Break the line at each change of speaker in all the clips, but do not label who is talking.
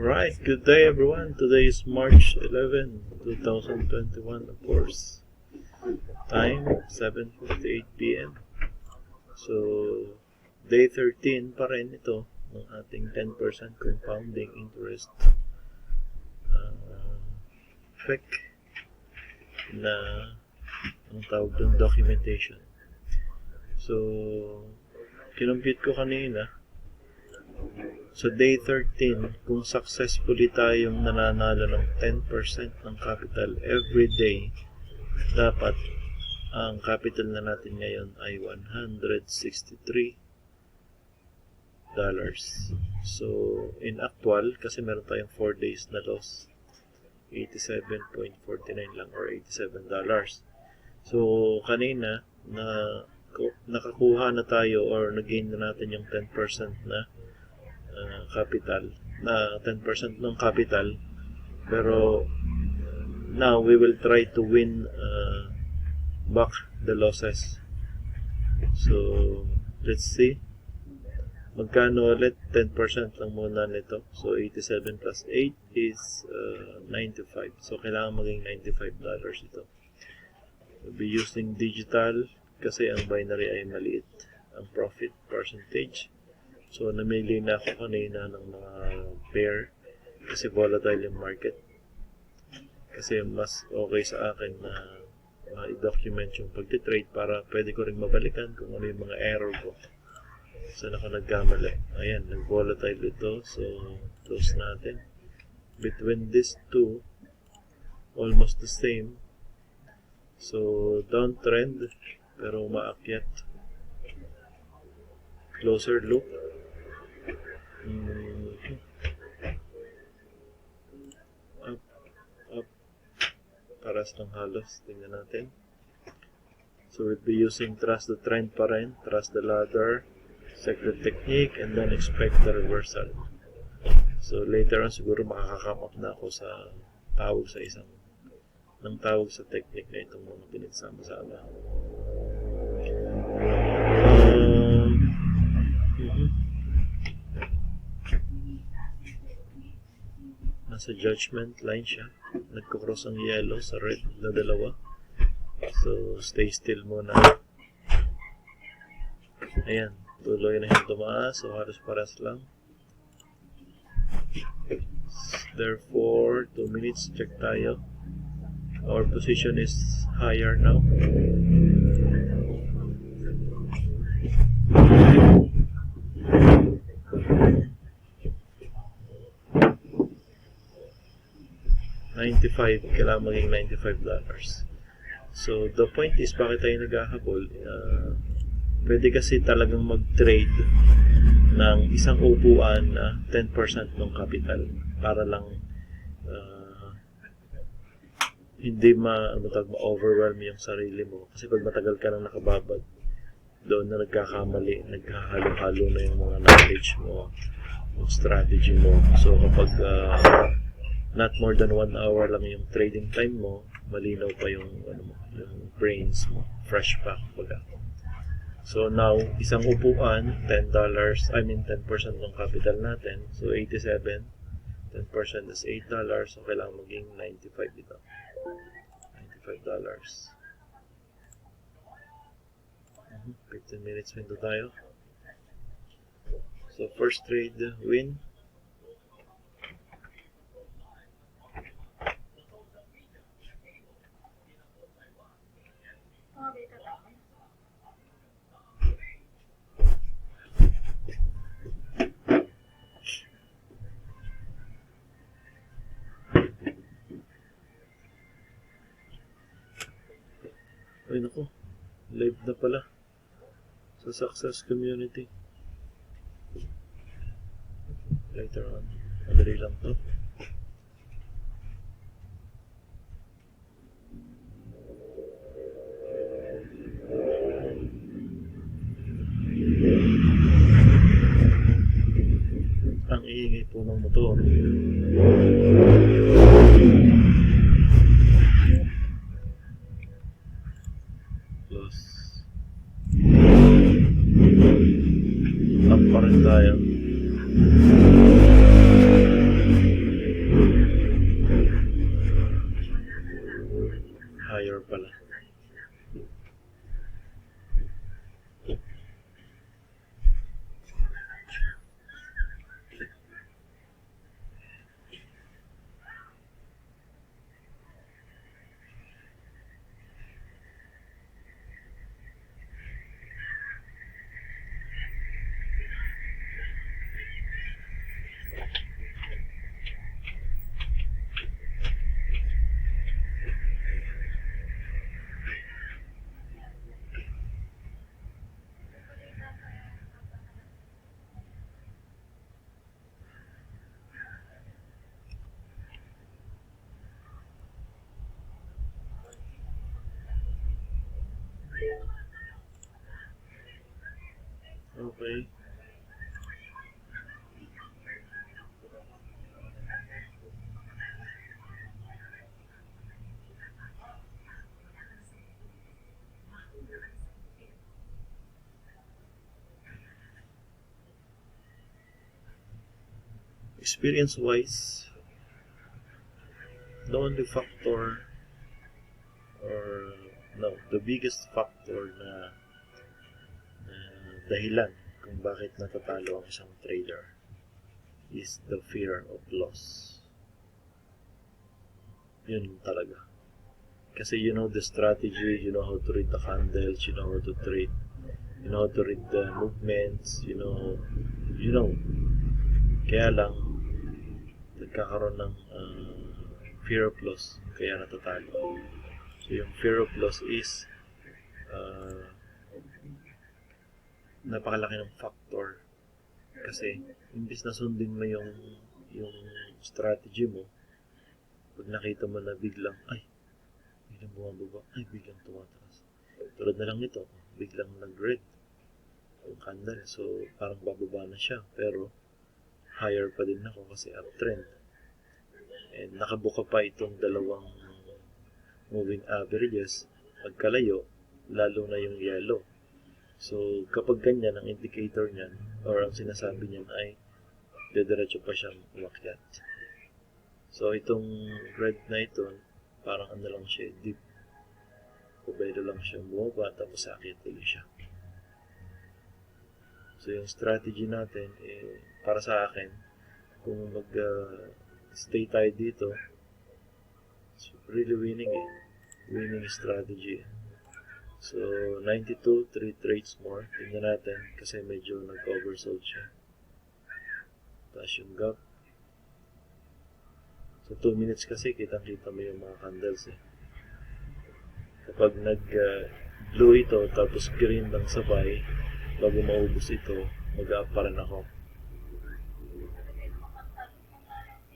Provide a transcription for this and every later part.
Right, good day everyone. Today is March 11, 2021, of course. Time 7:58 p.m. So, day 13 pa rin ito ng ating 10% compounding interest FEC na ang tawag doon documentation. So, kinompute ko kanina sa day 13, kung successfully tayong nananalo ng 10% ng capital every day, dapat ang capital na natin ngayon ay $163. So, in actual, kasi meron tayong 4 days na loss, 87.49 lang or $87. So, kanina, nakakuha na tayo or nag-gain na natin yung 10% na capital, na 10% ng capital, pero now we will try to win back the losses. So let's see magkano ulit. 10% lang muna nito, so 87 plus 8 is 95, so kailangan maging $95 ito. We'll be using digital kasi ang binary ay maliit ang profit percentage. So, namili na ako kanina ng mga pair kasi volatile yung market. Kasi mas okay sa akin na i-document yung pagtitrade para pwede ko rin mabalikan kung ano yung mga error ko. Saan ako nagkamali. Ayan, nag-volatile ito. So, close natin. Between these two, almost the same. So, downtrend, pero umaakyat. Closer look. Up, paras ng halos, tingnan natin. So we'll be using trust the trend pa rin, trust the ladder, secret technique, and then expect the reversal. So later on siguro makaka-come up na ako sa tawag sa tawag sa technique na itong mga pinagsama-sama. Nasa judgment line siya. Nagkukross ang yellow sa red na dalawa. So, stay still muna. Ayan. Tuloy na yung tumaas. So, halos paras lang. Therefore, 2 minutes. Check tayo. Our position is higher now. $95, kailangan maging $95. So, the point is, bakit tayo naghahabol? Pwede kasi talagang mag-trade ng isang upuan na 10% ng capital para lang hindi ma-overwhelm yung sarili mo. Kasi pag matagal ka nang nakababad, doon na nagkakamali, nagkahalo-halo na yung mga knowledge mo, yung strategy mo. So, kapag not more than 1 hour lang yung trading time mo, malinaw pa yung yung brains mo, fresh pa kumbaga. So now, isang upuan, $10, 10% ng capital natin, so 87, 10% is $8, so kailangan maging $95 dito. $95. 15 minutes window tayo. So first trade, win. Ay naku, live na pala sa Success Community. Later on, madali lang to. Ang iingay po ng motor. Up pa rin tayo. experience-wise, the only factor, or no, the biggest factor na dahilan kung bakit natatalo ang isang trader is the fear of loss. Yun talaga. Kasi you know the strategy, you know how to read the candles, you know how to trade, you know how to read the movements, you know. Kaya lang, nagkakaroon ng fear of loss, kaya natatalo. So yung fear of loss is napakalaki ng factor. Kasi imbis na sundin mo yung strategy mo, pag nakita mo na biglang bumababa, biglang tumataas. Tulad na lang nito, biglang nag-red yung candle. So parang bababa na siya, pero higher pa din ako kasi uptrend. And nakabuka pa itong dalawang moving averages. Pagkalayo, lalo na yung yellow. So kapag ganyan ang indicator niyan, or ang sinasabi niyan ay diretso pa siyang umakyat. So itong red na ito, parang ano lang siya, deep. Pabelo lang siya bumaba, tapos akyat ulit siya. So yung strategy natin, para sa akin, kung stay tayo dito, it's really winning winning strategy. So 92, 3 trades more. Tingnan natin kasi medyo nag-oversold siya. Taas yung gap. So 2 minutes kasi kitang-kita mo yung mga candles Kapag nag-blue ito tapos green lang sabay, bago maubos ito, mag-up pa rin ako.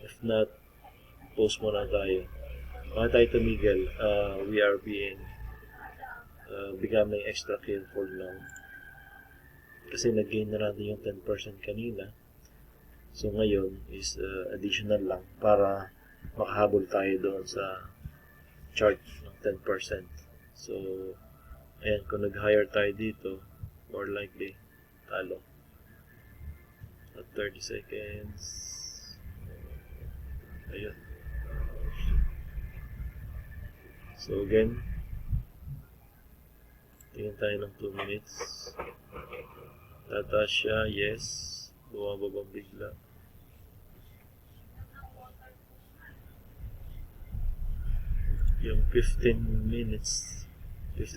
If not, post muna tayo. Bakit tayo tumigil? We are becoming extra careful now. Kasi nag-gain na natin yung 10% kanina. So ngayon is additional lang para makahabol tayo doon sa chart ng 10%. So ayan, kung nag-hire tayo dito, more likely talo. At 30 seconds. Ayun. So again, tingin tayo ng 2 minutes. Tataas siya, yes. Bumababa bigla. Yung 15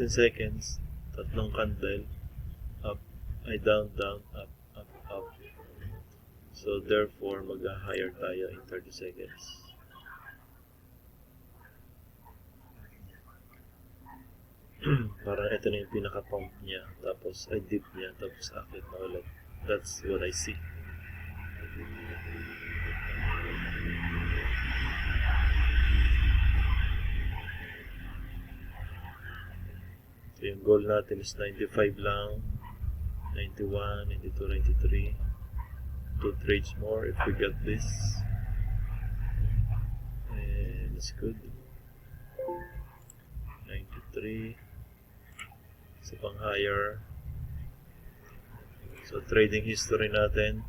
seconds, tatlong candle, up, down, up. So therefore, mag-higher tayo in 30 seconds. Parang ito na yung pinaka-pump niya, tapos dip niya, tapos akit na ulit. That's what I see. So yung goal natin is 95 lang, 91, 92, 93. 2 trades more if we get this. And it's good. 93. Isa pang higher. So trading history natin.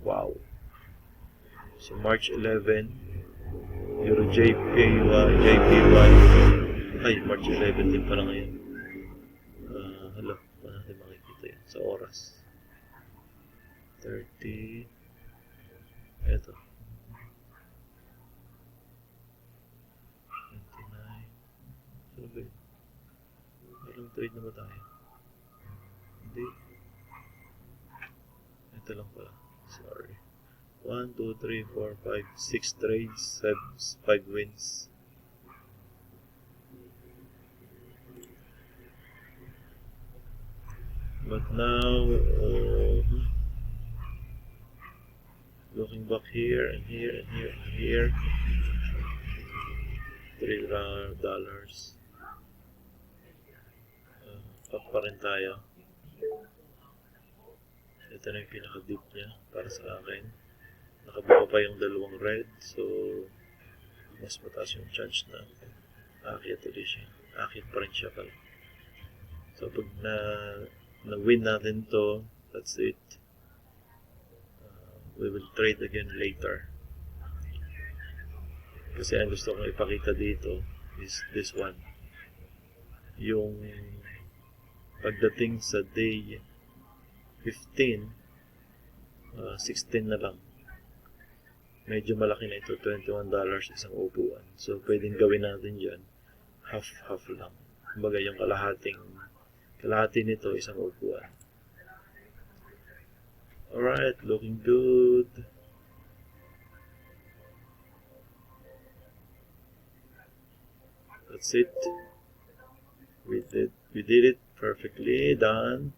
Wow. So March 11, Euro JP1. March 11 din pala ngayon. Paano natin makikita yan sa oras? 30. Ito. 29. Sabi. Ilang trade na ba tayo? Hindi. Ito lang pala. Sorry. 1, 2, 3, 4, 5, 6 trades, 5 wins. But now, looking back here and here and here and here, $3. Up pa rin tayo. Ito na yung pinaka-deep niya para sa akin. Nakabuka pa yung dalawang red, so mas mataas yung chance na aakyat ulit siya. Aakyat pa rin siya pala. So pag na-win natin to, that's it. we will trade again later. Kasi ang gusto kong ipakita dito is this one. Yung pagdating sa day 15, 16 na lang. Medyo malaki na ito, $21 isang upuan. So, pwedeng gawin natin dyan, half-half lang. Kumbaga yung kalahati nito, isang upuan. Alright, looking good. That's it. We did it perfectly. Done.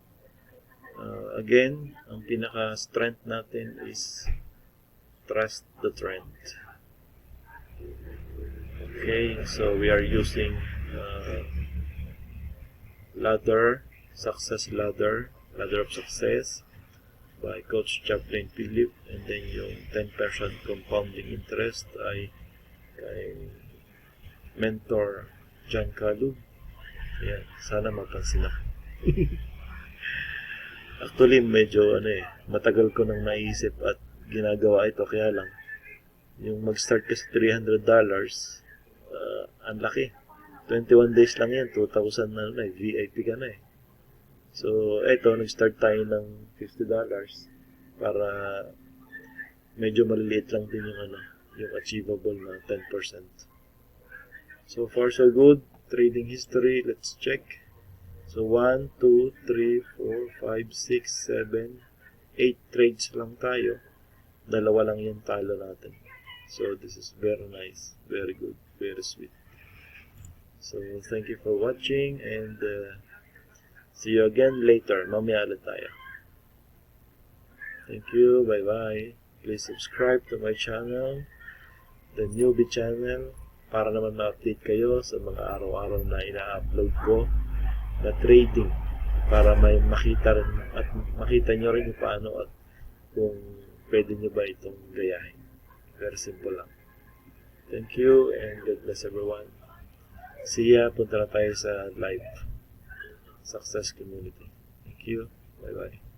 Again, ang pinaka-strength natin is trust the trend. Okay, so we are using success ladder of success by Coach Chaplain Philip, and then yung 10% compounding interest ay kay mentor John Kalub. Yan, sana mapansin ako. Actually, medyo matagal ko nang naisip at ginagawa ito, kaya lang yung mag-start ka sa $300, ang laki. 21 days lang yan, 2,000 na VIP ka na eh. So, eto, nag-start tayo ng $50 para medyo maliliit lang din yung achievable na 10%. So far, so good. Trading history, let's check. So, 1, 2, 3, 4, 5, 6, 7, 8 trades lang tayo. Dalawa lang yung talo natin. So, this is very nice, very good, very sweet. So, thank you for watching, and see you again later. Mamaya ulit tayo. Thank you, bye-bye. Please subscribe to my channel, the newbie channel, para naman ma-update kayo sa mga araw-araw na ina-upload ko na trading, para may makita rin at makita nyo rin yung paano at kung pwede nyo ba itong gayahin. Very simple lang. Thank you, and God bless everyone. See ya. Punta na tayo sa live success community. Thank you. Bye-bye.